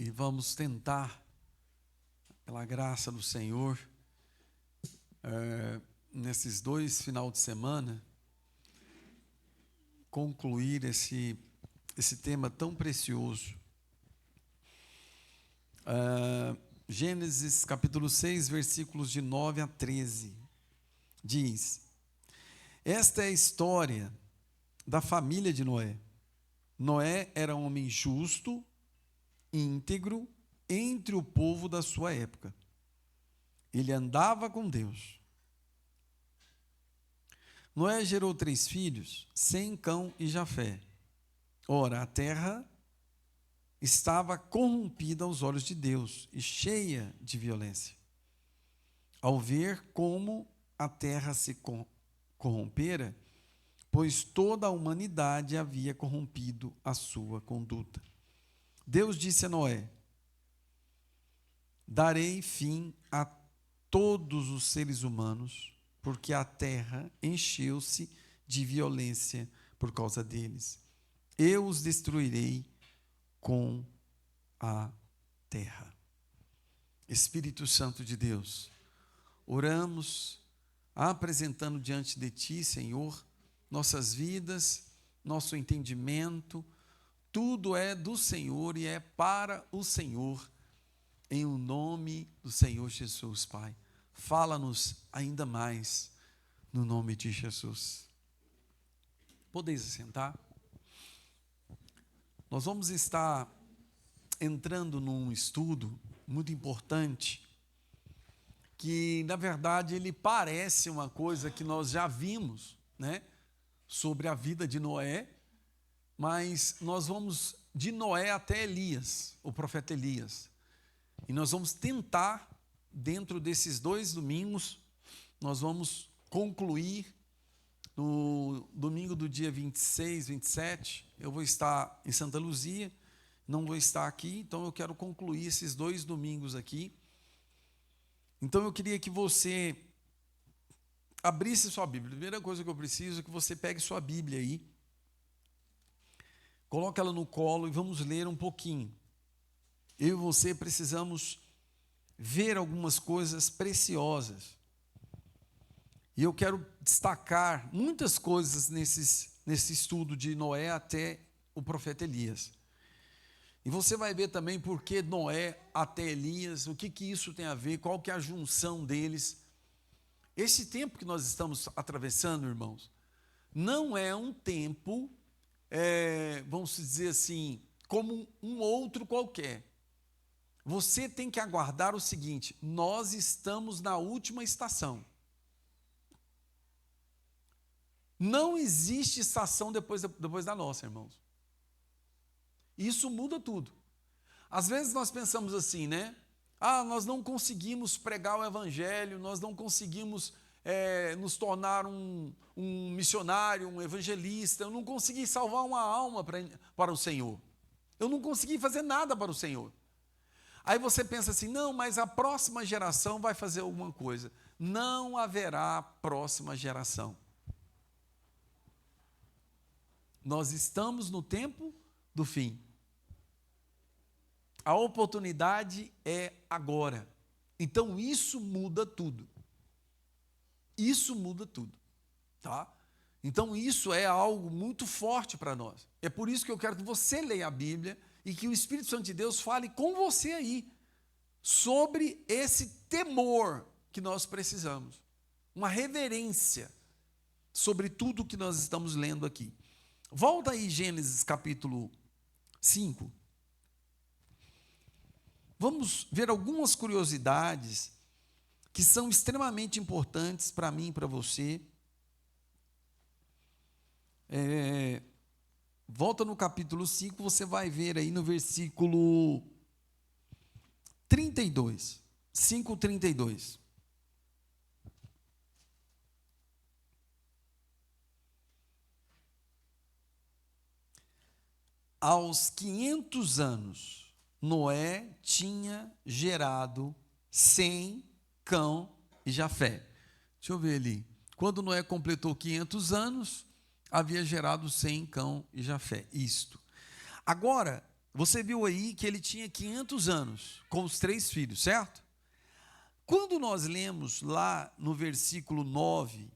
e vamos tentar, pela graça do Senhor, nesses 2 finais de semana, concluir esse tema tão precioso. Gênesis capítulo 6, versículos de 9 a 13, diz: esta é a história da família de Noé. Noé era um homem justo, íntegro, entre o povo da sua época. Ele andava com Deus. Noé gerou 3 filhos, Sem, Cão e Jafé. Ora, a terra estava corrompida aos olhos de Deus e cheia de violência. Ao ver como a terra se corrompera, pois toda a humanidade havia corrompido a sua conduta. Deus disse a Noé: darei fim a todos os seres humanos, porque a terra encheu-se de violência por causa deles. Eu os destruirei com a terra. Espírito Santo de Deus, oramos apresentando diante de Ti, Senhor, nossas vidas, nosso entendimento, tudo é do Senhor e é para o Senhor, em o nome do Senhor Jesus, Pai. Fala-nos ainda mais, no nome de Jesus. Podeis assentar? Nós vamos estar entrando num estudo muito importante, que, na verdade, ele parece uma coisa que nós já vimos, né, sobre a vida de Noé, mas nós vamos de Noé até Elias, o profeta Elias. E nós vamos tentar, dentro desses 2 domingos, nós vamos concluir no domingo do dia 26, 27, eu vou estar em Santa Luzia, não vou estar aqui, então eu quero concluir esses 2 domingos aqui. Então eu queria que você abrisse sua Bíblia. A primeira coisa que eu preciso é que você pegue sua Bíblia aí, coloque ela no colo e vamos ler um pouquinho. Eu e você precisamos ver algumas coisas preciosas. E eu quero destacar muitas coisas nesse estudo de Noé até o profeta Elias. E você vai ver também por que Noé até Elias, o que isso tem a ver, qual que é a junção deles. Esse tempo que nós estamos atravessando, irmãos, não é um tempo, vamos dizer assim, como um outro qualquer. Você tem que aguardar o seguinte: nós estamos na última estação. Não existe estação depois da nossa, irmãos. Isso muda tudo. Às vezes nós pensamos assim, né? Nós não conseguimos pregar o evangelho, nós não conseguimos nos tornar um missionário, um evangelista, eu não consegui salvar uma alma para o Senhor. Eu não consegui fazer nada para o Senhor. Aí você pensa assim, não, mas a próxima geração vai fazer alguma coisa. Não haverá próxima geração. Nós estamos no tempo do fim. A oportunidade é agora. Então isso muda tudo. Isso muda tudo, tá? Então isso é algo muito forte para nós. É por isso que eu quero que você leia a Bíblia e que o Espírito Santo de Deus fale com você aí sobre esse temor que nós precisamos. Uma reverência sobre tudo que nós estamos lendo aqui. Volta aí, Gênesis capítulo 5. Vamos ver algumas curiosidades que são extremamente importantes para mim e para você. Volta no capítulo 5, você vai ver aí no versículo 32. 5:32. Aos 500 anos, Noé tinha gerado Sem, Cão e Jafé. Deixa eu ver ali. Quando Noé completou 500 anos, havia gerado Sem, Cão e Jafé. Isto. Agora, Você viu aí que ele tinha 500 anos com os 3 filhos, certo? Quando nós lemos lá no versículo 9,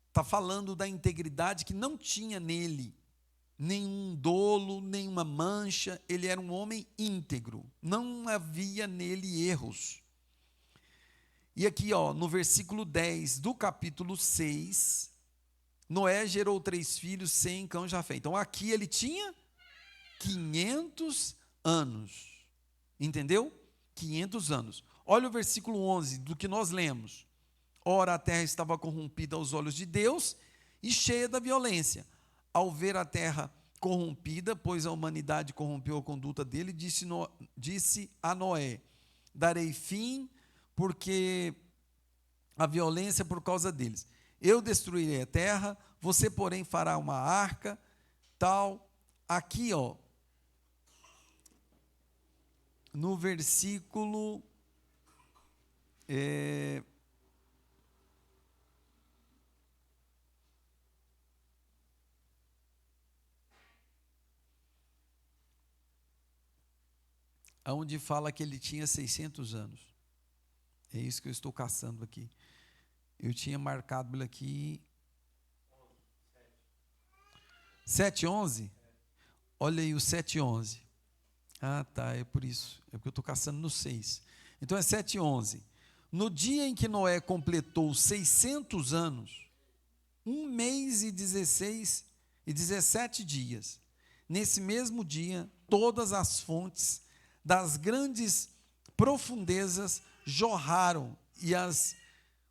está falando da integridade que não tinha nele nenhum dolo, nenhuma mancha, ele era um homem íntegro, não havia nele erros. E aqui, no versículo 10 do capítulo 6, Noé gerou 3 filhos, Sem, Cão e Jafé. Então aqui ele tinha 500 anos, entendeu? 500 anos. Olha o versículo 11 do que nós lemos. Ora, a terra estava corrompida aos olhos de Deus e cheia da violência. Ao ver a terra corrompida, pois a humanidade corrompeu a conduta dele, disse a Noé: darei fim, porque a violência é por causa deles. Eu destruirei a terra, você, porém, fará uma arca, tal. Aqui, no versículo onde fala que ele tinha 600 anos. É isso que eu estou caçando aqui. Eu tinha marcado ele aqui. 7:11? Olha aí o 7:11. Ah, tá, é por isso. É porque eu estou caçando no 6. Então é 7:11. No dia em que Noé completou 600 anos, 1 mês e 17 dias, nesse mesmo dia, todas as fontes das grandes profundezas jorraram e as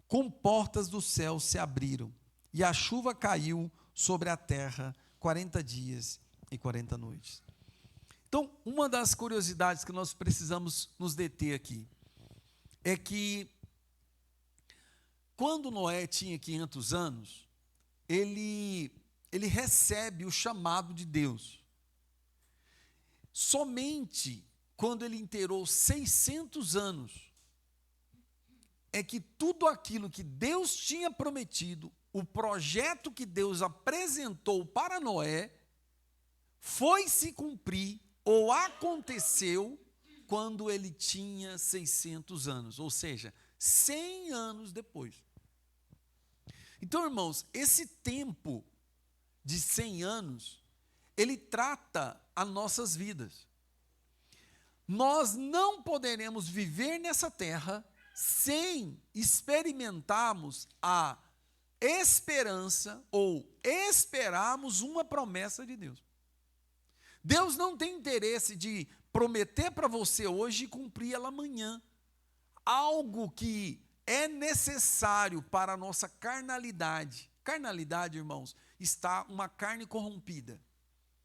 comportas do céu se abriram, e a chuva caiu sobre a terra 40 dias e 40 noites. Então, uma das curiosidades que nós precisamos nos deter aqui é que quando Noé tinha 500 anos, ele recebe o chamado de Deus. Somente quando ele inteirou 600 anos, é que tudo aquilo que Deus tinha prometido, o projeto que Deus apresentou para Noé, foi se cumprir ou aconteceu quando ele tinha 600 anos, ou seja, 100 anos depois. Então, irmãos, esse tempo de 100 anos, ele trata as nossas vidas. Nós não poderemos viver nessa terra sem experimentarmos a esperança ou esperarmos uma promessa de Deus. Deus não tem interesse de prometer para você hoje e cumprir ela amanhã. Algo que é necessário para a nossa carnalidade. Carnalidade, irmãos, está uma carne corrompida.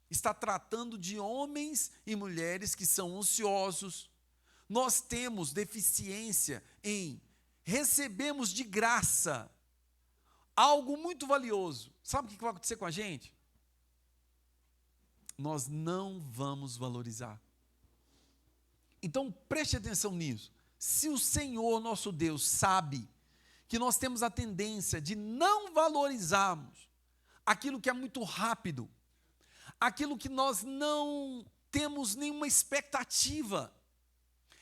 Está tratando de homens e mulheres que são ansiosos. Nós temos deficiência em recebemos de graça algo muito valioso. Sabe o que vai acontecer com a gente? Nós não vamos valorizar. Então preste atenção nisso. Se o Senhor nosso Deus sabe que nós temos a tendência de não valorizarmos aquilo que é muito rápido, aquilo que nós não temos nenhuma expectativa,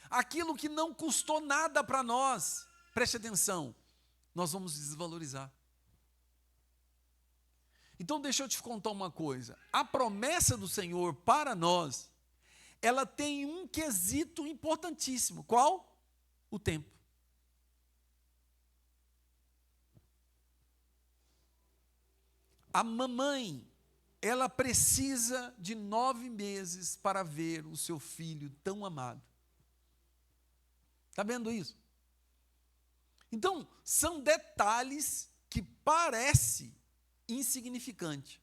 aquilo que não custou nada para nós, preste atenção, nós vamos desvalorizar. Então deixa eu te contar uma coisa, a promessa do Senhor para nós, ela tem um quesito importantíssimo, qual? O tempo. A mamãe, ela precisa de 9 meses para ver o seu filho tão amado. Está vendo isso? Então, são detalhes que parecem insignificantes.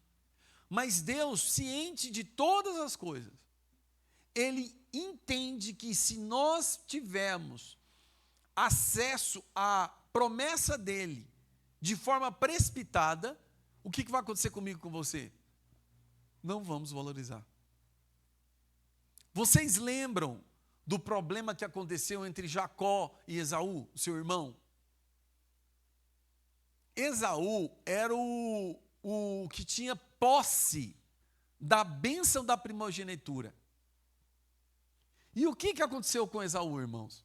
Mas Deus, ciente de todas as coisas, Ele entende que se nós tivermos acesso à promessa dEle de forma precipitada, o que vai acontecer comigo e com você? Não vamos valorizar. Vocês lembram do problema que aconteceu entre Jacó e Esaú, seu irmão? Esaú era o que tinha posse da bênção da primogenitura. E o que aconteceu com Esaú, irmãos?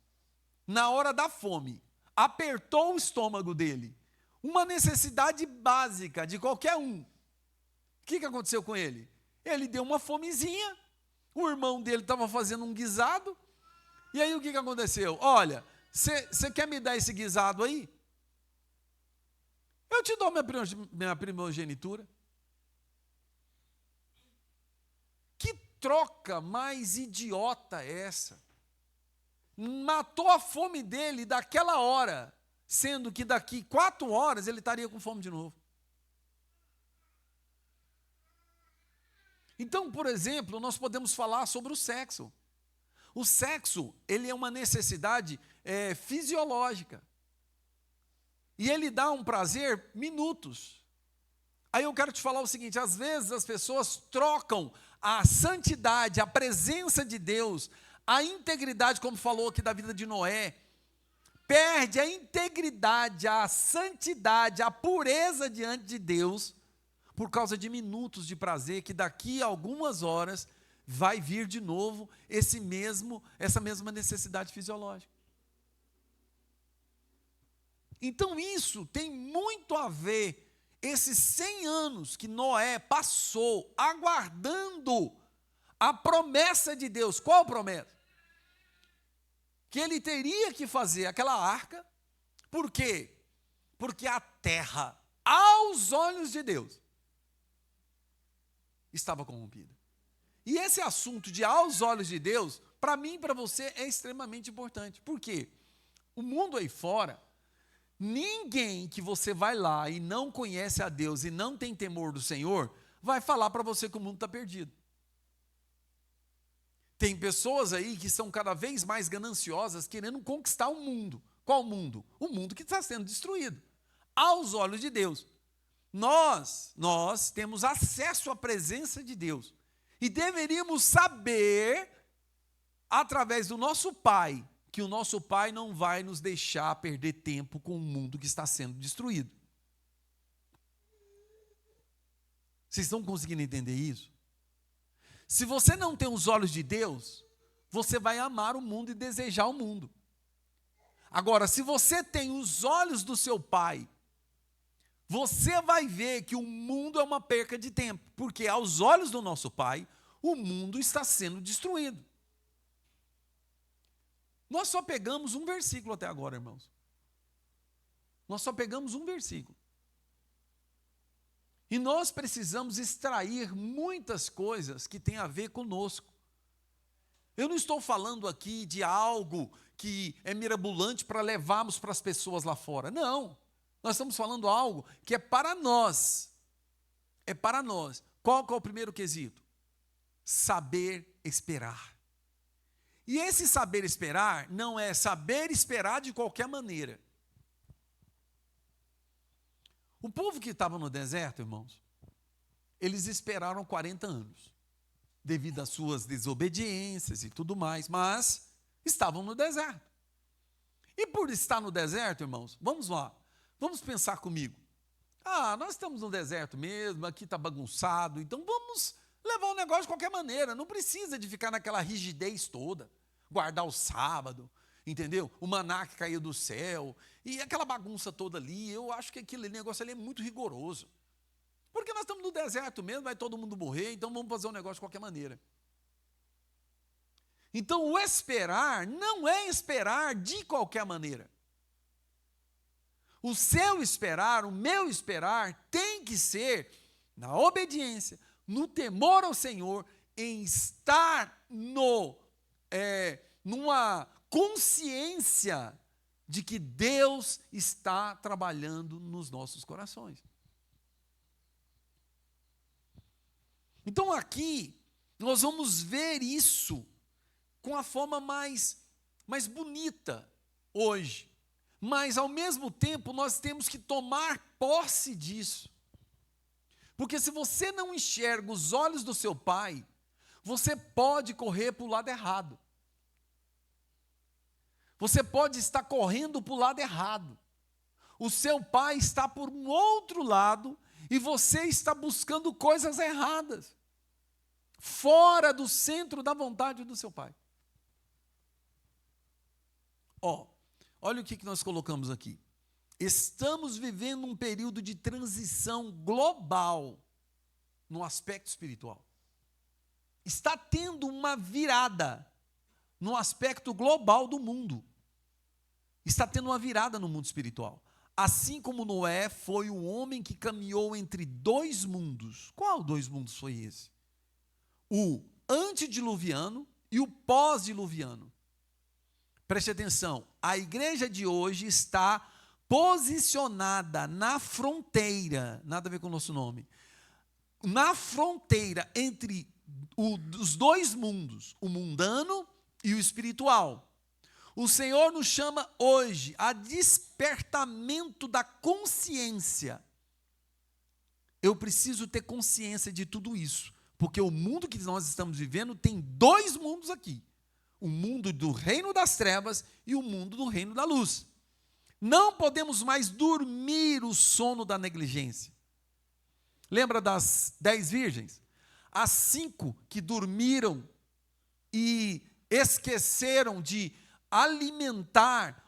Na hora da fome, apertou o estômago dele. Uma necessidade básica de qualquer um. O que aconteceu com ele? Ele deu uma fomezinha, o irmão dele estava fazendo um guisado, e aí o que aconteceu? Olha, você quer me dar esse guisado aí? Eu te dou minha primogenitura. Que troca mais idiota é essa? Matou a fome dele daquela hora, sendo que daqui 4 horas ele estaria com fome de novo. Então, por exemplo, nós podemos falar sobre o sexo. O sexo, ele é uma necessidade fisiológica. E ele dá um prazer minutos. Aí eu quero te falar o seguinte, às vezes as pessoas trocam a santidade, a presença de Deus, a integridade, como falou aqui da vida de Noé, perde a integridade, a santidade, a pureza diante de Deus, por causa de minutos de prazer, que daqui a algumas horas vai vir de novo essa mesma necessidade fisiológica. Então isso tem muito a ver, esses 100 anos que Noé passou aguardando a promessa de Deus. Qual promessa? Que ele teria que fazer aquela arca. Por quê? Porque a terra, aos olhos de Deus, estava corrompida. E esse assunto de aos olhos de Deus, para mim e para você, é extremamente importante. Por quê? O mundo aí fora, ninguém que você vai lá e não conhece a Deus e não tem temor do Senhor, vai falar para você que o mundo está perdido. Tem pessoas aí que são cada vez mais gananciosas, querendo conquistar o mundo. Qual mundo? O mundo que está sendo destruído. Aos olhos de Deus. Nós temos acesso à presença de Deus. E deveríamos saber, através do nosso Pai, que o nosso Pai não vai nos deixar perder tempo com o mundo que está sendo destruído. Vocês estão conseguindo entender isso? Se você não tem os olhos de Deus, você vai amar o mundo e desejar o mundo. Agora, se você tem os olhos do seu Pai, você vai ver que o mundo é uma perca de tempo, porque aos olhos do nosso Pai, o mundo está sendo destruído. Nós só pegamos um versículo até agora, irmãos. Nós só pegamos um versículo. E nós precisamos extrair muitas coisas que têm a ver conosco. Eu não estou falando aqui de algo que é mirabolante para levarmos para as pessoas lá fora. Não. Nós estamos falando algo que é para nós. É para nós. Qual que é o primeiro quesito? Saber esperar. E esse saber esperar não é saber esperar de qualquer maneira. O povo que estava no deserto, irmãos, eles esperaram 40 anos, devido às suas desobediências e tudo mais, mas estavam no deserto. E por estar no deserto, irmãos, vamos lá, vamos pensar comigo. Nós estamos no deserto mesmo, aqui está bagunçado, então vamos levar o negócio de qualquer maneira, não precisa de ficar naquela rigidez toda, guardar o sábado, entendeu? O maná que caiu do céu, e aquela bagunça toda ali, eu acho que aquele negócio ali é muito rigoroso. Porque nós estamos no deserto mesmo, vai todo mundo morrer, então vamos fazer um negócio de qualquer maneira. Então o esperar não é esperar de qualquer maneira. O seu esperar, o meu esperar, tem que ser na obediência, no temor ao Senhor, em estar numa consciência de que Deus está trabalhando nos nossos corações. Então aqui nós vamos ver isso com a forma mais bonita hoje. Mas ao mesmo tempo nós temos que tomar posse disso. Porque se você não enxerga os olhos do seu Pai, você pode correr para o lado errado. Você pode estar correndo para o lado errado. O seu pai está por um outro lado e você está buscando coisas erradas. fora do centro da vontade do seu Pai. Olha o que nós colocamos aqui. Estamos vivendo um período de transição global no aspecto espiritual. Está tendo uma virada no aspecto global do mundo. Está tendo uma virada no mundo espiritual. Assim como Noé foi o homem que caminhou entre dois mundos. Qual dois mundos foi esse? O antediluviano e o pós-diluviano. Preste atenção, a igreja de hoje está posicionada na fronteira, nada a ver com o nosso nome, na fronteira entre os dois mundos, o mundano e o espiritual. O Senhor nos chama hoje a despertamento da consciência. Eu preciso ter consciência de tudo isso, porque o mundo que nós estamos vivendo tem dois mundos aqui. O mundo do reino das trevas e o mundo do reino da luz. Não podemos mais dormir o sono da negligência. Lembra das 10 virgens? As 5 que dormiram e esqueceram de alimentar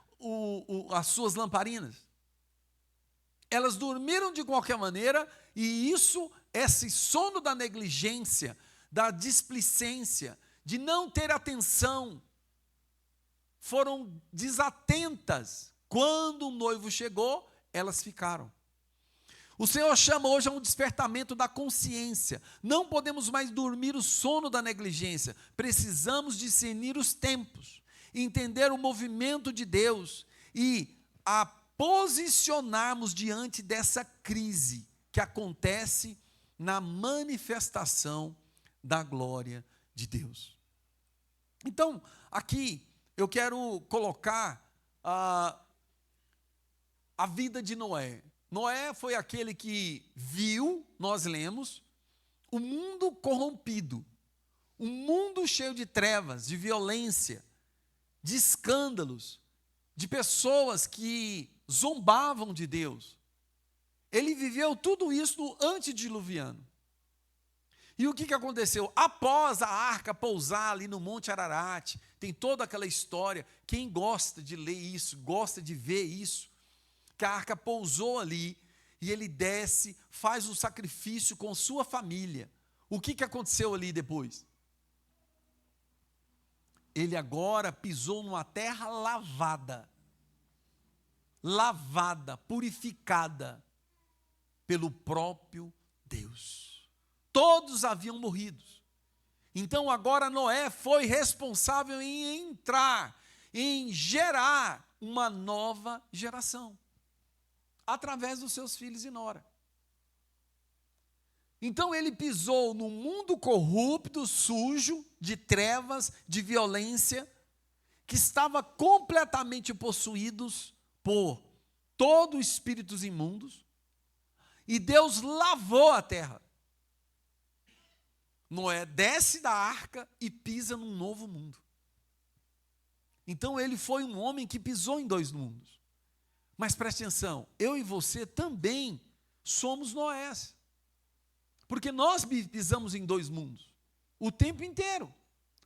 as suas lamparinas. Elas dormiram de qualquer maneira e esse sono da negligência, da displicência, de não ter atenção, foram desatentas. Quando o noivo chegou, elas ficaram. O Senhor chama hoje a um despertamento da consciência. Não podemos mais dormir o sono da negligência. Precisamos discernir os tempos, entender o movimento de Deus e a posicionarmos diante dessa crise que acontece na manifestação da glória de Deus. Então, aqui eu quero colocar a vida de Noé. Noé foi aquele que viu, nós lemos, o mundo corrompido, um mundo cheio de trevas, de violência, de escândalos, de pessoas que zombavam de Deus. Ele viveu tudo isso no antediluviano. E o que aconteceu? Após a arca pousar ali no Monte Ararat, tem toda aquela história, quem gosta de ler isso, gosta de ver isso, que a arca pousou ali, e ele desce, faz um sacrifício com sua família. O que aconteceu ali depois? Ele agora pisou numa terra lavada, purificada pelo próprio Deus. Todos haviam morrido. Então agora Noé foi responsável em entrar, em gerar uma nova geração, através dos seus filhos e nora. Então ele pisou num mundo corrupto, sujo, de trevas, de violência, que estava completamente possuídos por todos os espíritos imundos, e Deus lavou a terra. Noé desce da arca e pisa num novo mundo. Então ele foi um homem que pisou em dois mundos. Mas preste atenção, eu e você também somos Noés. Porque nós pisamos em dois mundos, o tempo inteiro.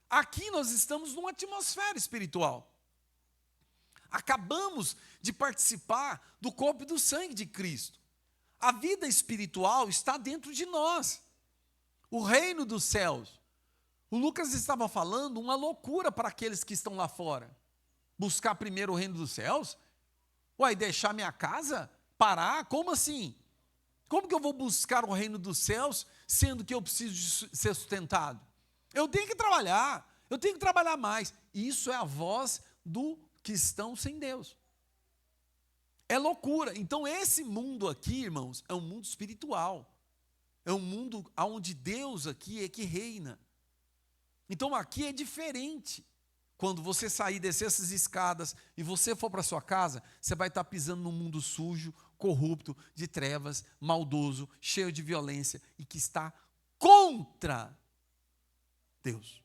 Aqui nós estamos numa atmosfera espiritual. Acabamos de participar do corpo e do sangue de Cristo. A vida espiritual está dentro de nós. O reino dos céus. O Lucas estava falando uma loucura para aqueles que estão lá fora. Buscar primeiro o reino dos céus? Uai, deixar minha casa? Parar? Como assim? Como que eu vou buscar o reino dos céus, sendo que eu preciso de ser sustentado? Eu tenho que trabalhar mais. Isso é a voz do que estão sem Deus. É loucura. Então esse mundo aqui, irmãos, é um mundo espiritual. É um mundo onde Deus aqui é que reina. Então aqui é diferente. Quando você sair, descer essas escadas e você for para sua casa, você vai estar pisando num mundo sujo, corrupto, de trevas, maldoso, cheio de violência e que está contra Deus.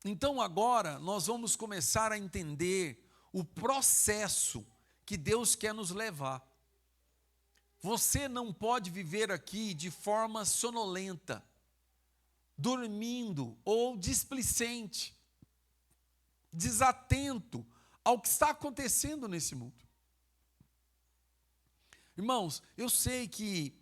Então agora nós vamos começar a entender o processo que Deus quer nos levar. Você não pode viver aqui de forma sonolenta, dormindo ou displicente, desatento ao que está acontecendo nesse mundo. Irmãos, eu sei que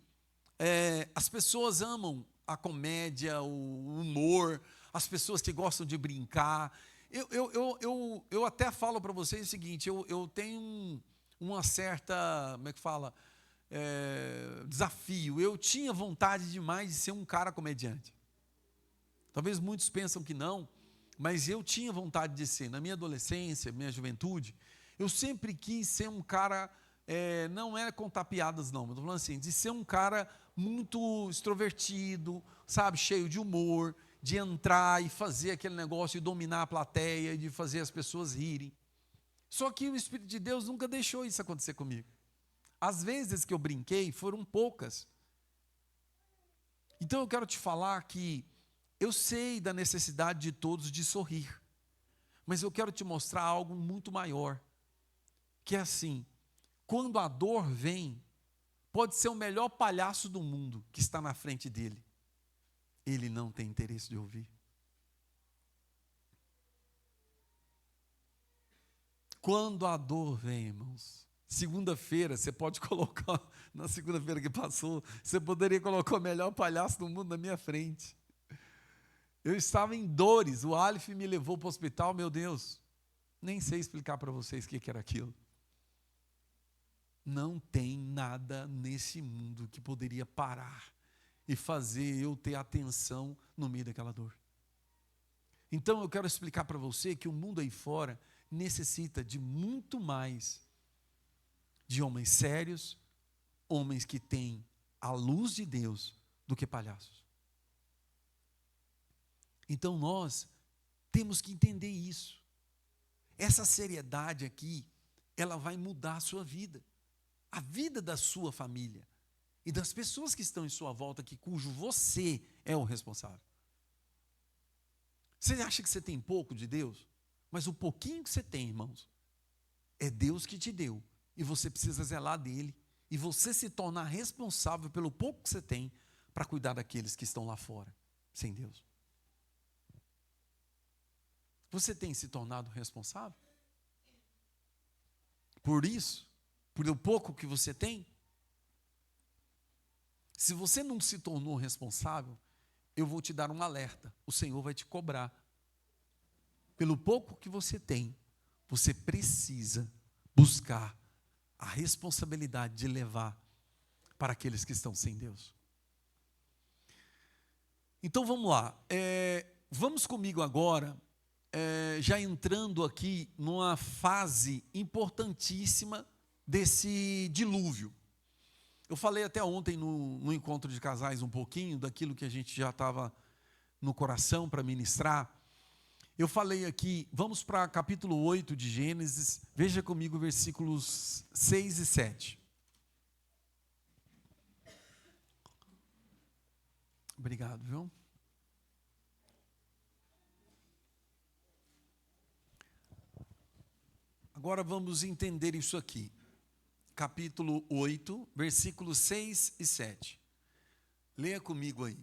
as pessoas amam a comédia, o humor, as pessoas que gostam de brincar. Eu até falo para vocês o seguinte, eu tenho uma certa, como é que fala, desafio. Eu tinha vontade demais de ser um cara comediante. Talvez muitos pensam que não, mas eu tinha vontade de ser. Na minha adolescência, minha juventude, eu sempre quis ser um cara, não é contar piadas não, mas estou falando assim, de ser um cara muito extrovertido, sabe, cheio de humor, de entrar e fazer aquele negócio e dominar a plateia, de fazer as pessoas rirem. Só que o Espírito de Deus nunca deixou isso acontecer comigo. As vezes que eu brinquei foram poucas. Então eu quero te falar que eu sei da necessidade de todos de sorrir, mas eu quero te mostrar algo muito maior, que é assim, quando a dor vem, pode ser o melhor palhaço do mundo que está na frente dele, ele não tem interesse de ouvir. Quando a dor vem, irmãos, segunda-feira, você pode colocar, na segunda-feira que passou, você poderia colocar o melhor palhaço do mundo na minha frente. Eu estava em dores, o Aleph me levou para o hospital, meu Deus, nem sei explicar para vocês o que era aquilo. Não tem nada nesse mundo que poderia parar e fazer eu ter atenção no meio daquela dor. Então eu quero explicar para você que o mundo aí fora necessita de muito mais de homens sérios, homens que têm a luz de Deus, do que palhaços. Então nós temos que entender isso. Essa seriedade aqui, ela vai mudar a sua vida, a vida da sua família e das pessoas que estão em sua volta, cujo você é o responsável. Você acha que você tem pouco de Deus? Mas o pouquinho que você tem, irmãos, é Deus que te deu. E você precisa zelar dele. E você se tornar responsável pelo pouco que você tem para cuidar daqueles que estão lá fora, sem Deus. Você tem se tornado responsável? Por isso? Por o pouco que você tem? Se você não se tornou responsável, eu vou te dar um alerta. O Senhor vai te cobrar. Pelo pouco que você tem, você precisa buscar a responsabilidade de levar para aqueles que estão sem Deus. Então vamos lá. Vamos comigo agora, já entrando aqui numa fase importantíssima desse dilúvio. Eu falei até ontem no encontro de casais um pouquinho daquilo que a gente já estava no coração para ministrar. Eu falei aqui, vamos para capítulo 8 de Gênesis, veja comigo versículos 6 e 7. Obrigado, viu? Agora vamos entender isso aqui. Capítulo 8, versículos 6 e 7. Leia comigo aí.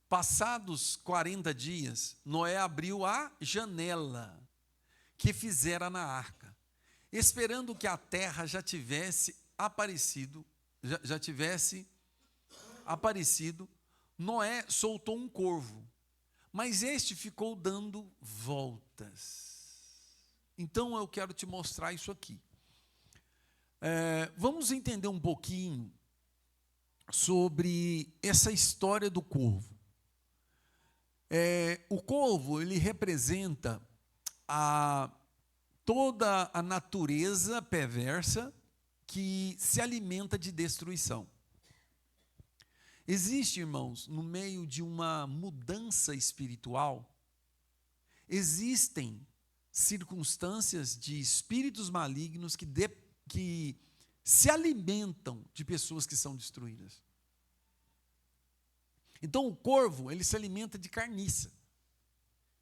Passados 40 dias, Noé abriu a janela que fizera na arca, esperando que a terra já tivesse aparecido, Noé soltou um corvo, mas este ficou dando voltas. Então eu quero te mostrar isso aqui. Vamos entender um pouquinho sobre essa história do corvo. O corvo, ele representa toda a natureza perversa que se alimenta de destruição. Existe, irmãos, no meio de uma mudança espiritual, existem circunstâncias de espíritos malignos que se alimentam de pessoas que são destruídas. Então o corvo, ele se alimenta de carniça.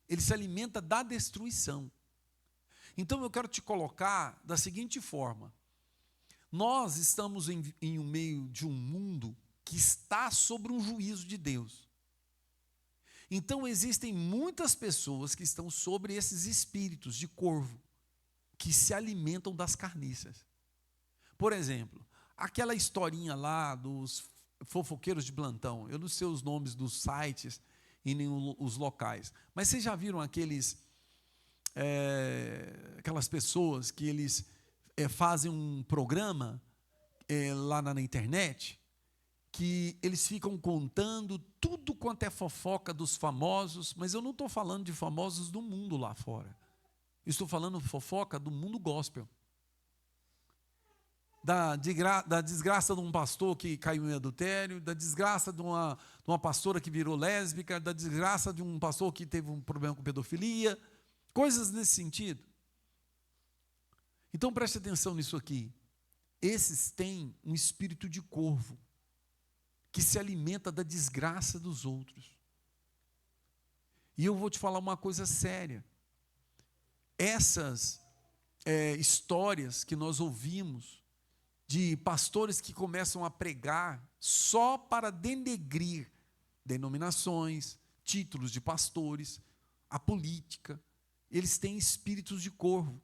ele se alimenta da destruição. Então eu quero te colocar da seguinte forma: nós estamos em um meio de um mundo que está sobre um juízo de Deus. Então existem muitas pessoas que estão sobre esses espíritos de corvo, que se alimentam das carniças. Por exemplo, aquela historinha lá dos fofoqueiros de plantão, eu não sei os nomes dos sites e nem os locais, mas vocês já viram aquelas pessoas que eles fazem um programa lá na internet, que eles ficam contando tudo quanto é fofoca dos famosos, mas eu não estou falando de famosos do mundo lá fora. Eu estou falando fofoca do mundo gospel. Da desgraça de um pastor que caiu em adultério, da desgraça de uma pastora que virou lésbica, da desgraça de um pastor que teve um problema com pedofilia, coisas nesse sentido. Então preste atenção nisso aqui. Esses têm um espírito de corvo, que se alimenta da desgraça dos outros. E eu vou te falar uma coisa séria. Essas histórias que nós ouvimos de pastores que começam a pregar só para denegrir denominações, títulos de pastores, a política, eles têm espíritos de corvo.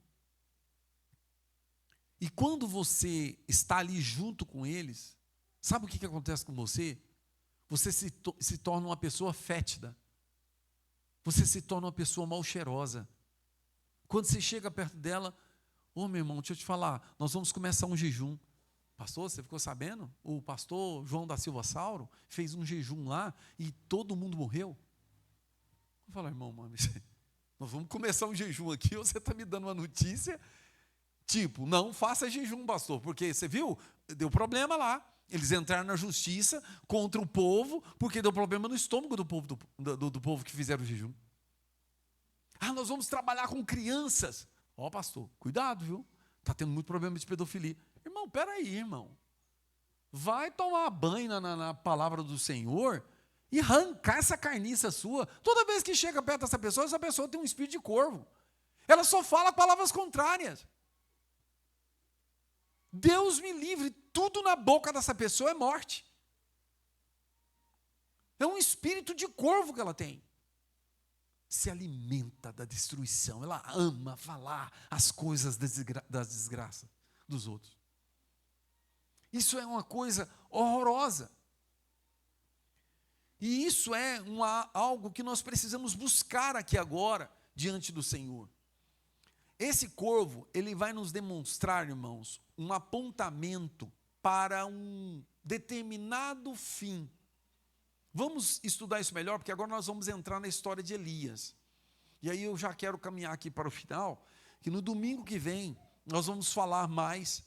E quando você está ali junto com eles, sabe o que acontece com você? Você se torna uma pessoa fétida. Você se torna uma pessoa mal cheirosa. Quando você chega perto dela, meu irmão, deixa eu te falar, nós vamos começar um jejum. Pastor, você ficou sabendo? O pastor João da Silva Sauro fez um jejum lá e todo mundo morreu. Eu falo, irmão, mano, nós vamos começar um jejum aqui, você está me dando uma notícia, tipo, não faça jejum, pastor, porque você viu, deu problema lá. Eles entraram na justiça contra o povo, porque deu problema no estômago do povo que fizeram o jejum. Nós vamos trabalhar com crianças. Pastor, cuidado, viu? Está tendo muito problema de pedofilia. Irmão, peraí, irmão. Vai tomar banho na palavra do Senhor e arrancar essa carniça sua. Toda vez que chega perto dessa pessoa tem um espírito de corvo. Ela só fala palavras contrárias. Deus me livre, tudo na boca dessa pessoa é morte. É um espírito de corvo que ela tem. Se alimenta da destruição, ela ama falar as coisas das desgraças dos outros. Isso é uma coisa horrorosa. E isso é algo que nós precisamos buscar aqui agora, diante do Senhor. Esse corvo, ele vai nos demonstrar, irmãos, um apontamento para um determinado fim. Vamos estudar isso melhor, porque agora nós vamos entrar na história de Elias. E aí eu já quero caminhar aqui para o final, que no domingo que vem nós vamos falar mais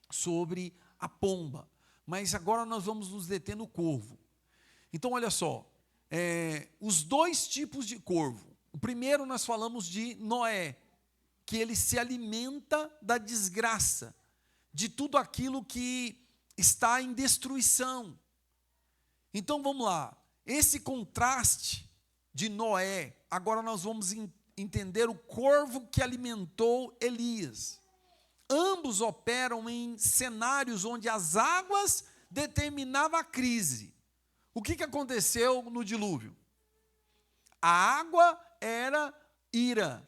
sobre a pomba. Mas agora nós vamos nos deter no corvo. Então, olha só, os dois tipos de corvo. O primeiro nós falamos de Noé, que ele se alimenta da desgraça, de tudo aquilo que está em destruição. Então vamos lá, esse contraste de Noé, agora nós vamos entender o corvo que alimentou Elias. Ambos operam em cenários onde as águas determinavam a crise. O que aconteceu no dilúvio? A água era ira,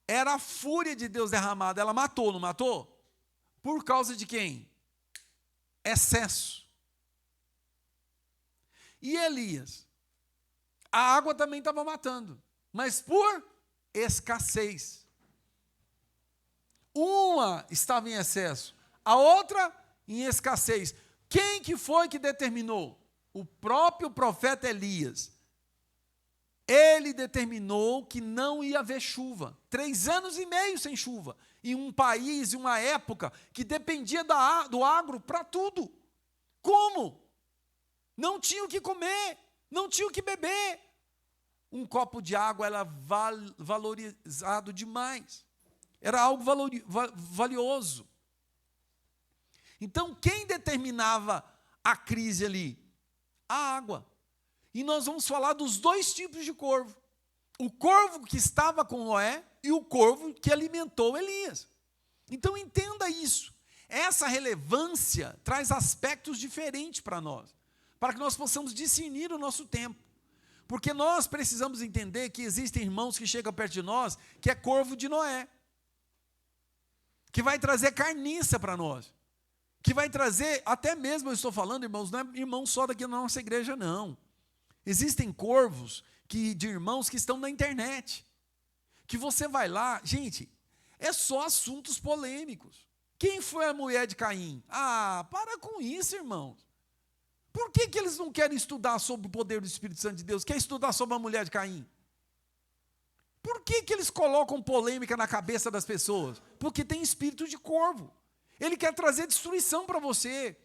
era a fúria de Deus derramada, ela matou, não matou? Por causa de quem? Excesso. E Elias? A água também estava matando, mas por escassez. Uma estava em excesso, a outra em escassez. Quem que foi que determinou? O próprio profeta Elias. Ele determinou que não ia haver chuva. 3 anos e meio sem chuva. Em um país, em uma época, que dependia do agro para tudo. Como? Não tinha o que comer, não tinha o que beber. Um copo de água era valorizado demais. Era algo valioso. Então, quem determinava a crise ali? A água. E nós vamos falar dos dois tipos de corvo. o corvo que estava com Noé e o corvo que alimentou Elias. Então entenda isso. Essa relevância traz aspectos diferentes para nós, para que nós possamos discernir o nosso tempo. Porque nós precisamos entender que existem irmãos que chegam perto de nós, que é corvo de Noé, que vai trazer carniça para nós, que vai trazer, até mesmo eu estou falando, irmãos, não é irmão só daqui na nossa igreja, não. Existem corvos de irmãos que estão na internet, que você vai lá, gente, é só assuntos polêmicos. Quem foi a mulher de Caim? Ah, para com isso, irmãos. Por que eles não querem estudar sobre o poder do Espírito Santo de Deus? Quer estudar sobre a mulher de Caim? Por que eles colocam polêmica na cabeça das pessoas? Porque tem espírito de corvo. Ele quer trazer destruição para você.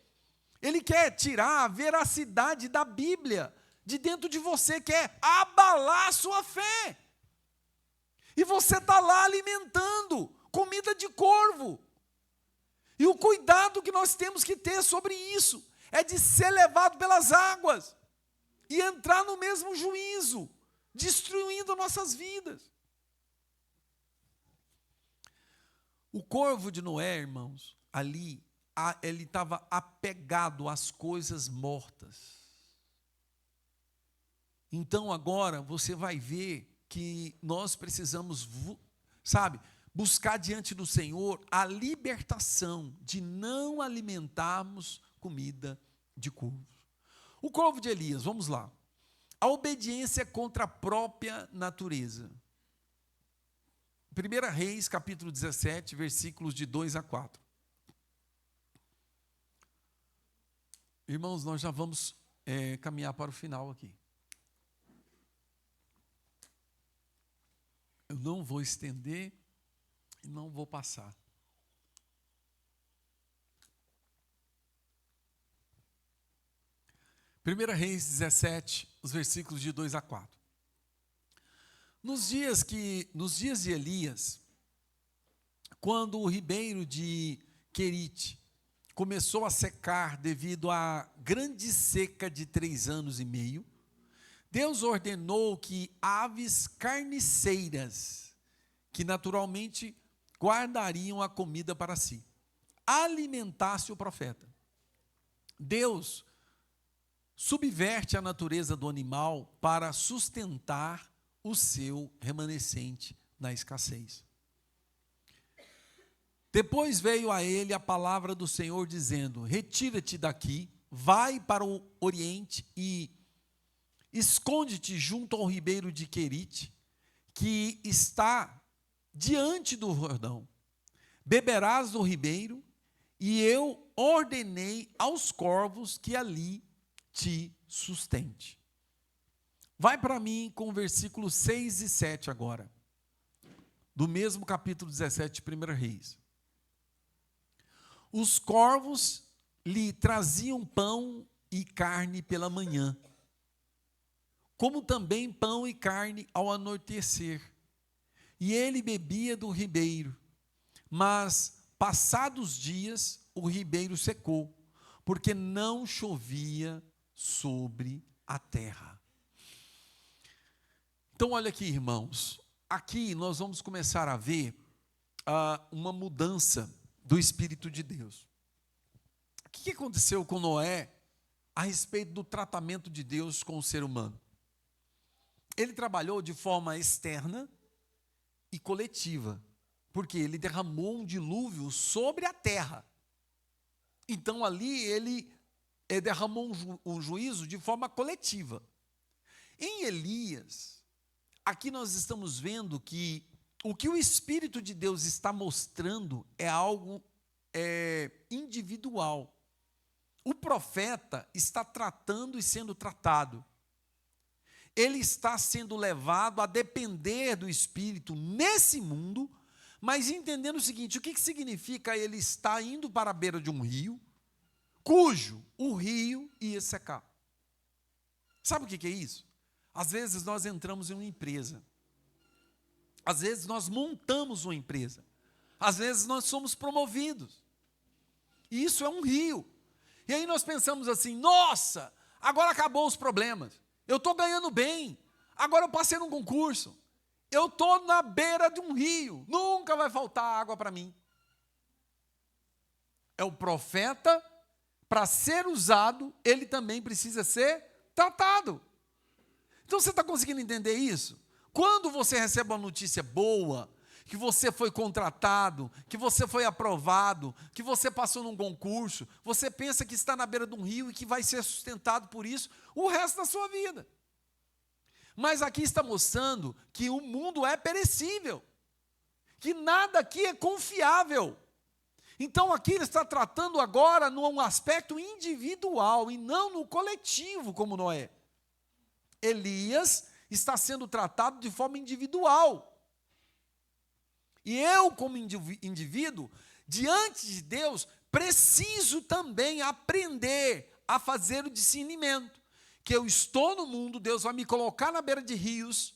Ele quer tirar a veracidade da Bíblia de dentro de você, quer abalar a sua fé. E você está lá alimentando comida de corvo. E o cuidado que nós temos que ter sobre isso é de ser levado pelas águas e entrar no mesmo juízo, destruindo nossas vidas. O corvo de Noé, irmãos, ali, ele estava apegado às coisas mortas. Então agora você vai ver que nós precisamos, buscar diante do Senhor a libertação de não alimentarmos comida de corvos. O corvo de Elias, vamos lá. A obediência contra a própria natureza. 1 Reis, capítulo 17, versículos de 2 a 4. Irmãos, nós já vamos caminhar para o final aqui. Eu não vou estender e não vou passar. Primeira Reis 17, os versículos de 2 a 4. Nos dias de Elias, quando o ribeiro de Querite começou a secar devido à grande seca de 3 anos e meio, Deus ordenou que aves carniceiras, que naturalmente guardariam a comida para si, alimentasse o profeta. Deus subverte a natureza do animal para sustentar o seu remanescente na escassez. Depois veio a ele a palavra do Senhor dizendo: retira-te daqui, vai para o oriente e esconde-te junto ao ribeiro de Querite, que está diante do Jordão. Beberás do ribeiro, e eu ordenei aos corvos que ali te sustente. Vai para mim com o versículo 6 e 7 agora, do mesmo capítulo 17 de 1 Reis. Os corvos lhe traziam pão e carne pela manhã, como também pão e carne ao anoitecer. E ele bebia do ribeiro, mas passados dias o ribeiro secou, porque não chovia sobre a terra. Então olha aqui, irmãos, aqui nós vamos começar a ver uma mudança do Espírito de Deus. O que aconteceu com Noé a respeito do tratamento de Deus com o ser humano? Ele trabalhou de forma externa e coletiva, porque ele derramou um dilúvio sobre a terra. Então ali ele derramou um juízo de forma coletiva. Em Elias, aqui nós estamos vendo que o que o Espírito de Deus está mostrando é algo individual. O profeta está tratando e sendo tratado. Ele está sendo levado a depender do Espírito nesse mundo, mas entendendo o seguinte: o que significa ele estar indo para a beira de um rio, cujo o rio ia secar? Sabe o que é isso? Às vezes nós entramos em uma empresa, às vezes nós montamos uma empresa, às vezes nós somos promovidos, e isso é um rio, e aí nós pensamos assim: nossa, agora acabou os problemas, eu estou ganhando bem, agora eu passei num concurso, Eu estou na beira de um rio, nunca vai faltar água para mim. É o profeta, para ser usado, ele também precisa ser tratado. Então você está conseguindo entender isso? Quando você recebe uma notícia boa, que você foi contratado, que você foi aprovado, que você passou num concurso, você pensa que está na beira de um rio e que vai ser sustentado por isso o resto da sua vida. Mas aqui está mostrando que o mundo é perecível, que nada aqui é confiável. Então aqui ele está tratando agora num aspecto individual e não no coletivo, como Noé. Elias está sendo tratado de forma individual. E eu, como indivíduo, diante de Deus, preciso também aprender a fazer o discernimento. Que eu estou no mundo, Deus vai me colocar na beira de rios,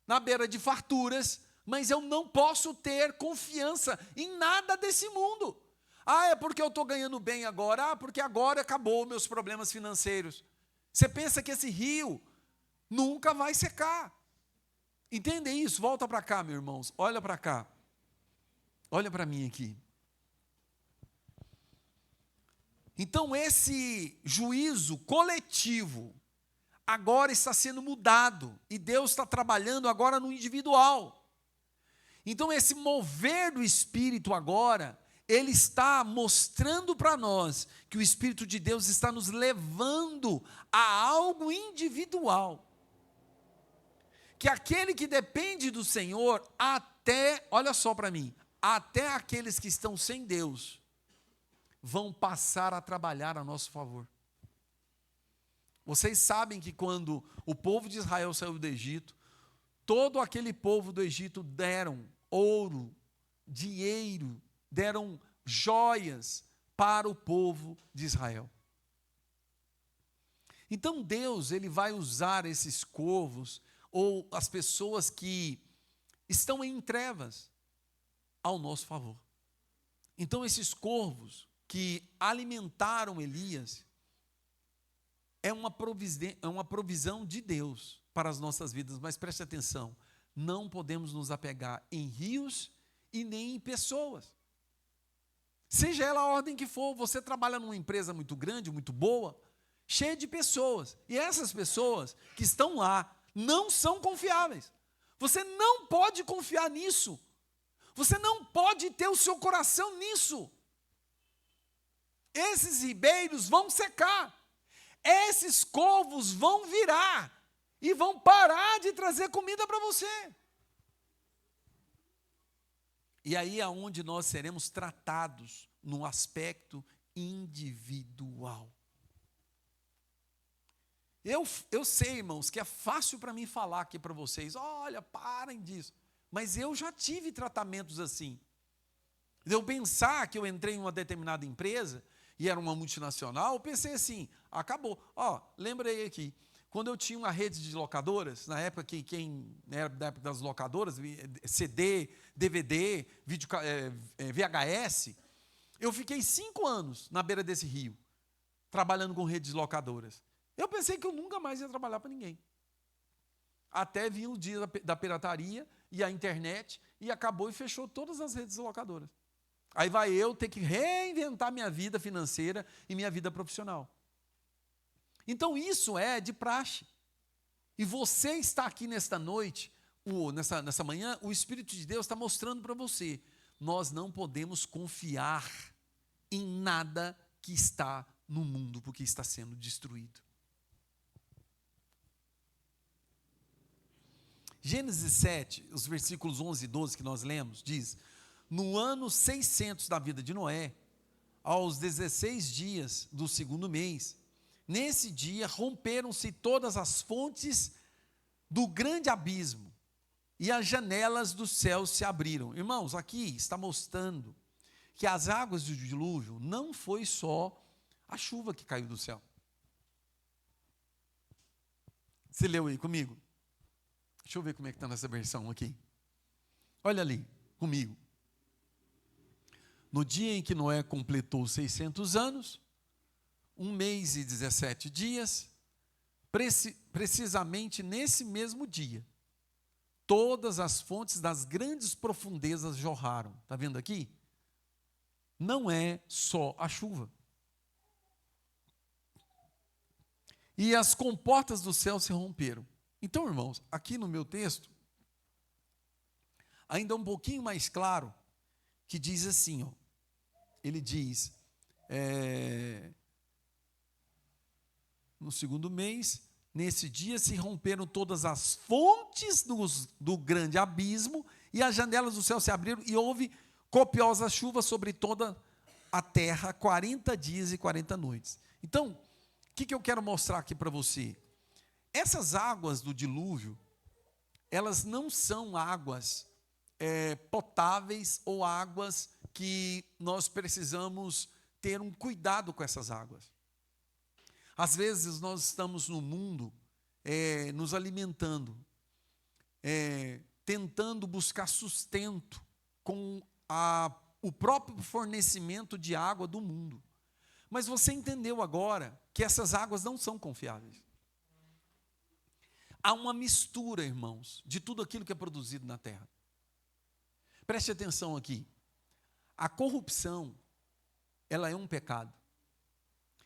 na beira de farturas, mas eu não posso ter confiança em nada desse mundo. É porque eu estou ganhando bem agora, porque agora acabou meus problemas financeiros. Você pensa que esse rio nunca vai secar. Entende isso? Volta para cá, meus irmãos. Olha para cá. Olha para mim aqui. Então, esse juízo coletivo agora está sendo mudado. E Deus está trabalhando agora no individual. Então, esse mover do Espírito agora, ele está mostrando para nós que o Espírito de Deus está nos levando a algo individual. Que aquele que depende do Senhor, olha só para mim, até aqueles que estão sem Deus, vão passar a trabalhar a nosso favor. Vocês sabem que quando o povo de Israel saiu do Egito, todo aquele povo do Egito deram ouro, dinheiro, deram joias para o povo de Israel. Então Deus, ele vai usar esses corvos, ou as pessoas que estão em trevas, ao nosso favor. Então esses corvos que alimentaram Elias, é uma provisão de Deus para as nossas vidas, mas preste atenção, não podemos nos apegar em rios e nem em pessoas. Seja ela a ordem que for, você trabalha numa empresa muito grande, muito boa, cheia de pessoas, e essas pessoas que estão lá não são confiáveis. Você não pode confiar nisso. Você não pode ter o seu coração nisso. Esses ribeiros vão secar. Esses corvos vão virar e vão parar de trazer comida para você. E aí é onde nós seremos tratados no aspecto individual. Eu sei, irmãos, que é fácil para mim falar aqui para vocês, olha, parem disso. Mas eu já tive tratamentos assim. De eu pensar que eu entrei em uma determinada empresa, e era uma multinacional, eu pensei assim, acabou. Lembrei aqui, quando eu tinha uma rede de locadoras, na época que quem era da época das locadoras, CD, DVD, VHS, eu fiquei 5 anos na beira desse rio, trabalhando com redes de locadoras. Eu pensei que eu nunca mais ia trabalhar para ninguém. Até vir o dia da pirataria e a internet, e acabou e fechou todas as redes de locadoras. Aí vai eu ter que reinventar minha vida financeira e minha vida profissional. Então isso é de praxe. E você está aqui nesta noite, nessa manhã, o Espírito de Deus está mostrando para você, nós não podemos confiar em nada que está no mundo, porque está sendo destruído. Gênesis 7, os versículos 11 e 12 que nós lemos, diz: no ano 600 da vida de Noé, aos 16 dias do segundo mês, nesse dia romperam-se todas as fontes do grande abismo, e as janelas do céu se abriram. Irmãos, aqui está mostrando que as águas do dilúvio não foi só a chuva que caiu do céu. Você leu aí comigo? Deixa eu ver como é que está nessa versão aqui. Olha ali, comigo. No dia em que Noé completou 600 anos, 1 mês e 17 dias, precisamente nesse mesmo dia, todas as fontes das grandes profundezas jorraram. Está vendo aqui? Não é só a chuva. E as comportas do céu se romperam. Então, irmãos, aqui no meu texto, ainda um pouquinho mais claro, que diz assim, ó, ele diz, no segundo mês, nesse dia se romperam todas as fontes do grande abismo, e as janelas do céu se abriram, e houve copiosa chuva sobre toda a terra, 40 dias e 40 noites. Então, o que eu quero mostrar aqui para você? Essas águas do dilúvio, elas não são águas potáveis ou águas que nós precisamos ter um cuidado com essas águas. Às vezes nós estamos no mundo nos alimentando, tentando buscar sustento com o próprio fornecimento de água do mundo. Mas você entendeu agora que essas águas não são confiáveis. Há uma mistura, irmãos, de tudo aquilo que é produzido na terra. Preste atenção aqui. A corrupção, ela é um pecado.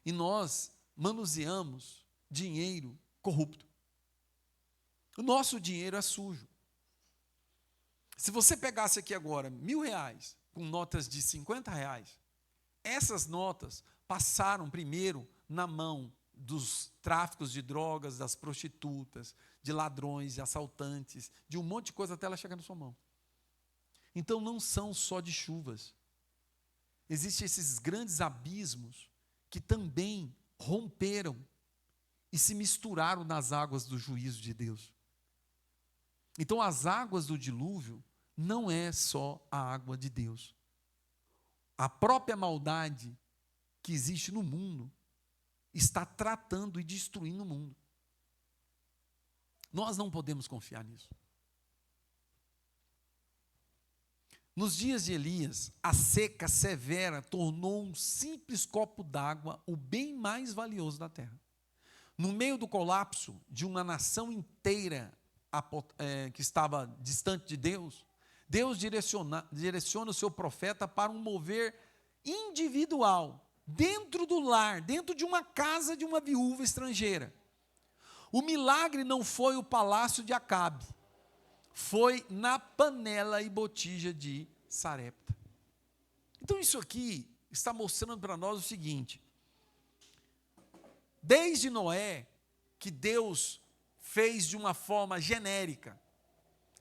E nós manuseamos dinheiro corrupto. O nosso dinheiro é sujo. Se você pegasse aqui agora R$1.000 com notas de R$50, essas notas passaram primeiro na mão dos tráficos de drogas, das prostitutas, de ladrões, de assaltantes, de um monte de coisa até ela chegar na sua mão. Então não são só de chuvas. Existem esses grandes abismos que também romperam e se misturaram nas águas do juízo de Deus. Então as águas do dilúvio não é só a água de Deus. A própria maldade que existe no mundo está tratando e destruindo o mundo. Nós não podemos confiar nisso. Nos dias de Elias, a seca severa tornou um simples copo d'água o bem mais valioso da terra. No meio do colapso de uma nação inteira que estava distante de Deus, Deus direciona o seu profeta para um mover individual, dentro do lar, dentro de uma casa de uma viúva estrangeira. O milagre não foi o palácio de Acabe, foi na panela e botija de Sarepta. Então isso aqui está mostrando para nós o seguinte: desde Noé, que Deus fez de uma forma genérica,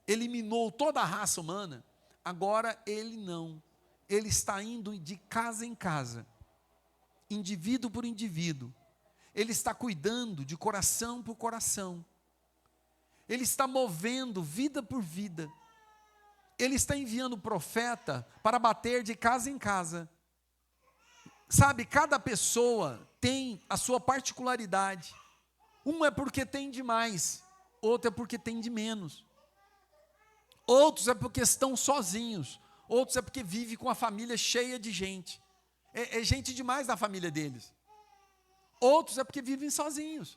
eliminou toda a raça humana, agora ele não. Ele está indo de casa em casa, indivíduo por indivíduo. Ele está cuidando de coração por coração. Ele está movendo vida por vida. Ele está enviando o profeta para bater de casa em casa. Sabe, cada pessoa tem a sua particularidade. Um é porque tem de mais, outro é porque tem de menos. Outros é porque estão sozinhos, outros é porque vivem com a família cheia de gente. É gente demais na família deles. Outros é porque vivem sozinhos.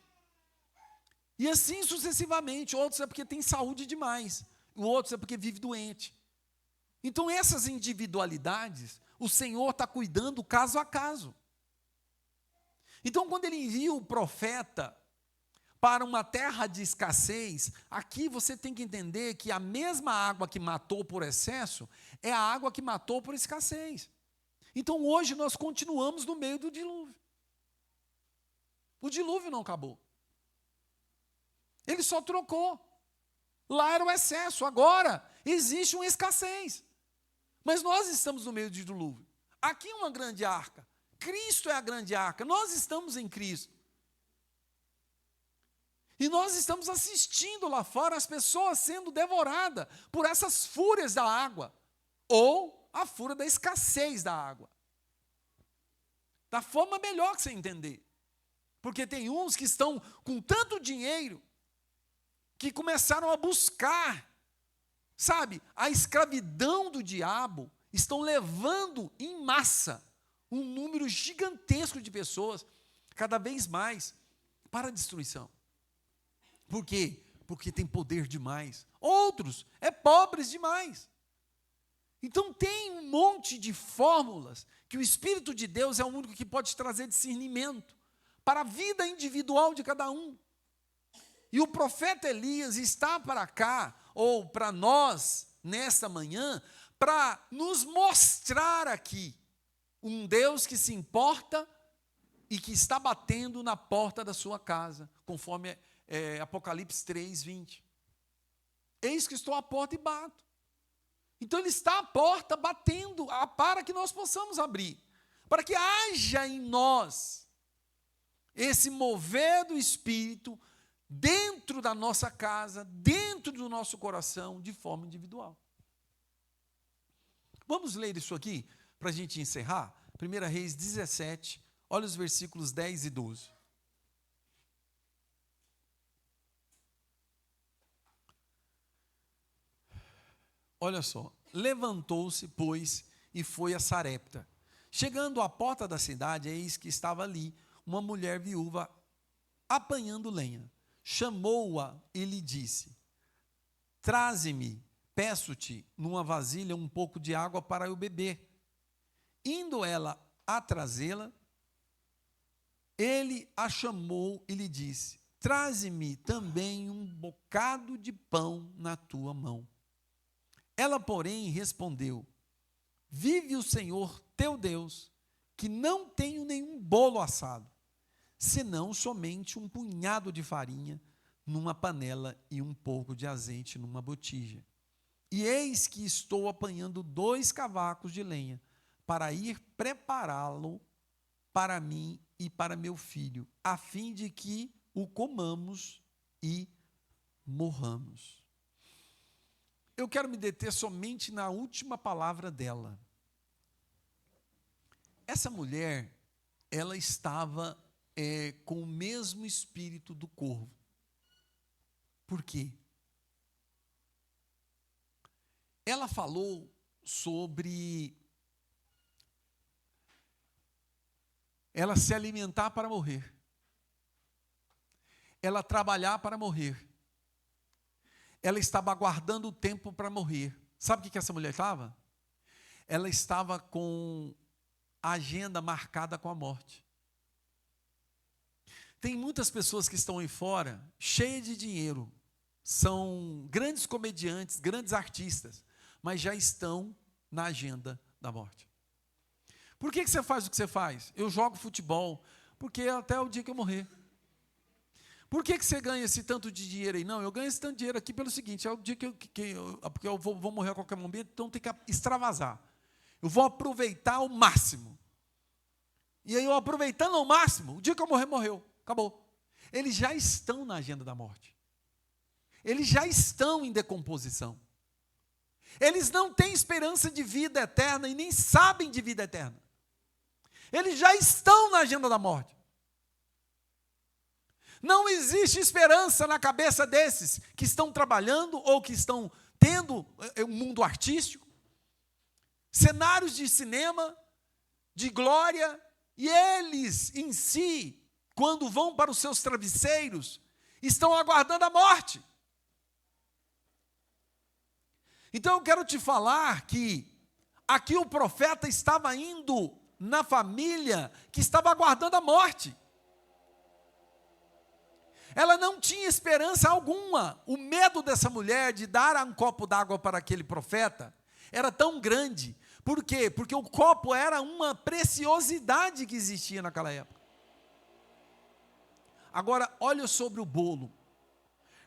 E assim sucessivamente. Outros é porque tem saúde demais. Outros é porque vive doente. Então essas individualidades, o Senhor está cuidando caso a caso. Então quando Ele envia o profeta para uma terra de escassez, aqui você tem que entender que a mesma água que matou por excesso, é a água que matou por escassez. Então hoje nós continuamos no meio do dilúvio. O dilúvio não acabou. Ele só trocou. Lá era o excesso, agora existe uma escassez. Mas nós estamos no meio do dilúvio. Aqui é uma grande arca. Cristo é a grande arca. Nós estamos em Cristo. E nós estamos assistindo lá fora as pessoas sendo devoradas por essas fúrias da água. Ou a fúria da escassez da água. Da forma melhor que você entender. Porque tem uns que estão com tanto dinheiro que começaram a buscar, sabe, a escravidão do diabo, estão levando em massa um número gigantesco de pessoas, cada vez mais, para a destruição. Por quê? porque tem poder demais. Outros é pobres demais. Então tem um monte de fórmulas que o Espírito de Deus é o único que pode trazer discernimento para a vida individual de cada um. E o profeta Elias está para cá, ou para nós, nesta manhã, para nos mostrar aqui um Deus que se importa e que está batendo na porta da sua casa, conforme Apocalipse 3:20. Eis que estou à porta e bato. Então ele está à porta batendo para que nós possamos abrir, para que haja em nós esse mover do Espírito dentro da nossa casa, dentro do nosso coração, de forma individual. Vamos ler isso aqui para a gente encerrar? 1 Reis 17, olha os versículos 10 e 12. Olha só, levantou-se, pois, e foi a Sarepta. Chegando à porta da cidade, eis que estava ali uma mulher viúva apanhando lenha. Chamou-a e lhe disse: traze-me, peço-te, numa vasilha um pouco de água para eu beber. Indo ela a trazê-la, ele a chamou e lhe disse: traze-me também um bocado de pão na tua mão. Ela, porém, respondeu: vive o Senhor teu Deus, que não tenho nenhum bolo assado, senão somente um punhado de farinha numa panela e um pouco de azeite numa botija. E eis que estou apanhando 2 cavacos de lenha, para ir prepará-lo para mim e para meu filho, a fim de que o comamos e morramos. Eu quero me deter somente na última palavra dela. Essa mulher, ela estava com o mesmo espírito do corvo. Por quê? Ela falou sobre ela se alimentar para morrer, ela trabalhar para morrer, ela estava aguardando o tempo para morrer. Sabe o que essa mulher estava? Ela estava com a agenda marcada com a morte. Tem muitas pessoas que estão aí fora, cheias de dinheiro, são grandes comediantes, grandes artistas, mas já estão na agenda da morte. Por que você faz o que você faz? Eu jogo futebol, porque é até o dia que eu morrer. Por que você ganha esse tanto de dinheiro aí? Não, eu ganho esse tanto de dinheiro aqui pelo seguinte: é o dia porque eu vou morrer a qualquer momento, então tem que extravasar. Eu vou aproveitar ao máximo. E aí eu aproveitando ao máximo, o dia que eu morrer, morreu. Acabou. Eles já estão na agenda da morte. Eles já estão em decomposição. Eles não têm esperança de vida eterna e nem sabem de vida eterna. Eles já estão na agenda da morte. Não existe esperança na cabeça desses que estão trabalhando ou que estão tendo um mundo artístico, cenários de cinema, de glória, e eles em si, quando vão para os seus travesseiros, estão aguardando a morte. Então eu quero te falar que aqui o profeta estava indo na família que estava aguardando a morte. Ela não tinha esperança alguma. O medo dessa mulher de dar um copo d'água para aquele profeta era tão grande. Por quê? Porque o copo era uma preciosidade que existia naquela época. Agora, olha sobre o bolo.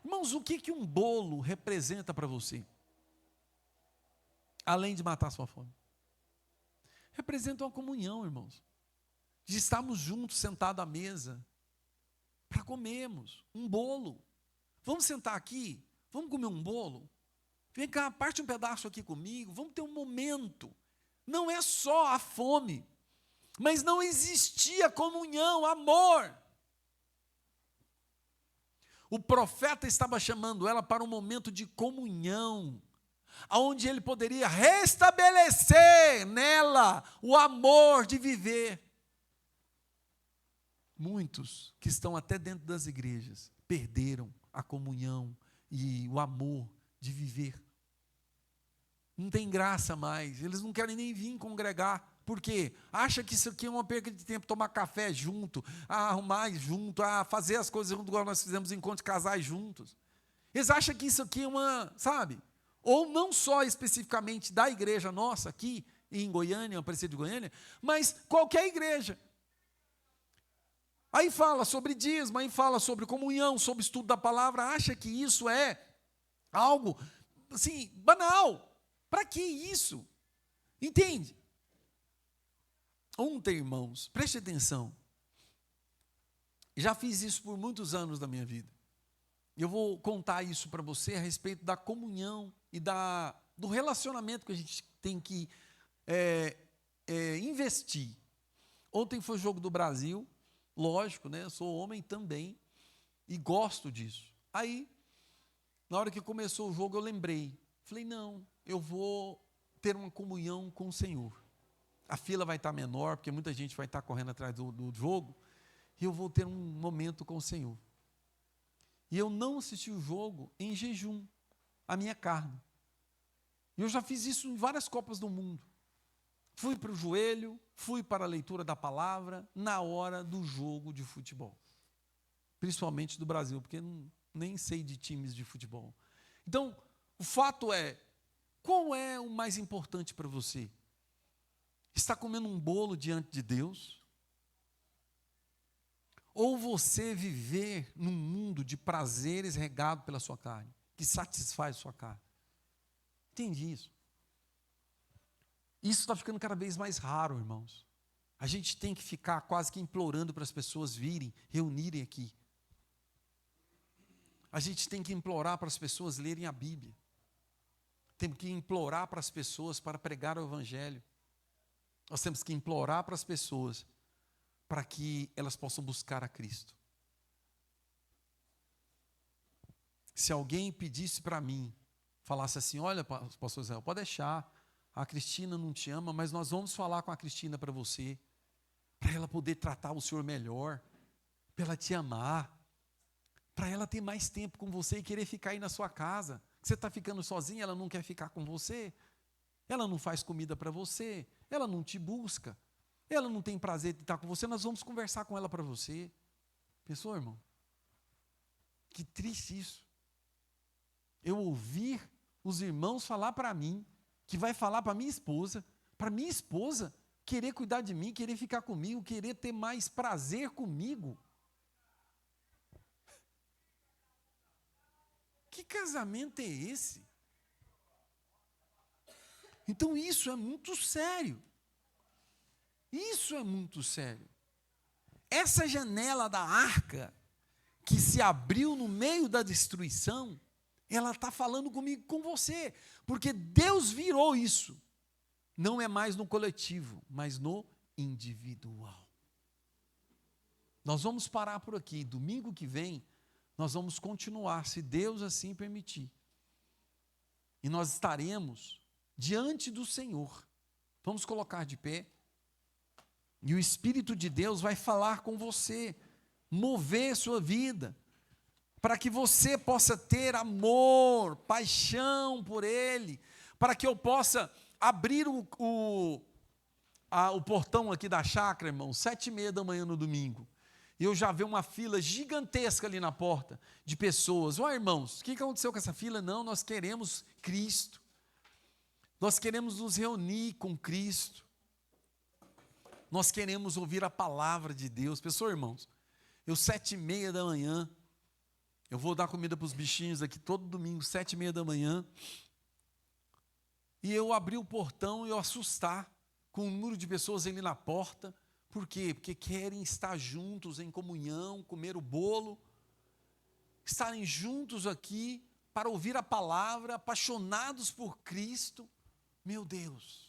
Irmãos, o que um bolo representa para você? Além de matar a sua fome. Representa uma comunhão, irmãos. De estarmos juntos, sentados à mesa, para comermos um bolo. Vamos sentar aqui, vamos comer um bolo? Vem cá, parte um pedaço aqui comigo, vamos ter um momento. Não é só a fome, mas não existia comunhão, amor. O profeta estava chamando ela para um momento de comunhão, onde ele poderia restabelecer nela o amor de viver. Muitos que estão até dentro das igrejas perderam a comunhão, e o amor de viver. Não tem graça mais, eles não querem nem vir congregar. Por quê? Acha que isso aqui é uma perda de tempo, tomar café junto, a arrumar junto, a fazer as coisas junto, igual nós fizemos encontros de casais juntos. Eles acham que isso aqui é uma, sabe? Ou não só especificamente da igreja nossa aqui em Goiânia, Aparecida de Goiânia, mas qualquer igreja. Aí fala sobre dízimo, aí fala sobre comunhão, sobre estudo da palavra, acha que isso é algo, assim, banal. Para que isso? Entende? Ontem, irmãos, preste atenção. Já fiz isso por muitos anos da minha vida. Eu vou contar isso para você a respeito da comunhão e do relacionamento que a gente tem que investir. Ontem foi o jogo do Brasil, lógico, né? Eu sou homem também e gosto disso. Aí, na hora que começou o jogo, eu lembrei. Falei, não, eu vou ter uma comunhão com o Senhor. A fila vai estar menor, porque muita gente vai estar correndo atrás do jogo, e eu vou ter um momento com o Senhor. E eu não assisti o jogo em jejum, a minha carne. E eu já fiz isso em várias Copas do Mundo. Fui para o joelho, fui para a leitura da palavra, na hora do jogo de futebol. Principalmente do Brasil, porque nem sei de times de futebol. Então, o fato é, qual é o mais importante para você? Está comendo um bolo diante de Deus? Ou você viver num mundo de prazeres regado pela sua carne, que satisfaz a sua carne? Entende isso? Isso está ficando cada vez mais raro, irmãos. A gente tem que ficar quase que implorando para as pessoas virem, reunirem aqui. A gente tem que implorar para as pessoas lerem a Bíblia. Temos que implorar para as pessoas para pregar o Evangelho. Nós temos que implorar para as pessoas para que elas possam buscar a Cristo. Se alguém pedisse para mim, falasse assim, olha, pastor Israel, pode deixar, a Cristina não te ama, mas nós vamos falar com a Cristina para você, para ela poder tratar o Senhor melhor, para ela te amar, para ela ter mais tempo com você e querer ficar aí na sua casa. Você está ficando sozinha, ela não quer ficar com você, ela não faz comida para você, ela não te busca, ela não tem prazer de estar com você, nós vamos conversar com ela para você. Pensou, irmão? Que triste isso. Eu ouvir os irmãos falar para mim, que vai falar para minha esposa querer cuidar de mim, querer ficar comigo, querer ter mais prazer comigo. Que casamento é esse? Então isso é muito sério. Isso é muito sério. Essa janela da arca, que se abriu no meio da destruição, ela está falando comigo, com você, porque Deus virou isso. Não é mais no coletivo, mas no individual. Nós vamos parar por aqui. Domingo que vem, nós vamos continuar, se Deus assim permitir. E nós estaremos diante do Senhor. Vamos colocar de pé. E o Espírito de Deus vai falar com você, mover sua vida, para que você possa ter amor, paixão por Ele, para que eu possa abrir o portão aqui da chácara, irmão, 7:30 da manhã no domingo. E eu já vi uma fila gigantesca ali na porta de pessoas. Ó, irmãos, o que aconteceu com essa fila? Não, nós queremos Cristo. Nós queremos nos reunir com Cristo. Nós queremos ouvir a palavra de Deus. Pessoal, irmãos, eu 7:30 da manhã, eu vou dar comida para os bichinhos aqui todo domingo, 7:30 da manhã. E eu abri o portão e eu assustar com um número de pessoas ali na porta. Por quê? Porque querem estar juntos em comunhão, comer o bolo, estarem juntos aqui para ouvir a palavra, apaixonados por Cristo. Meu Deus!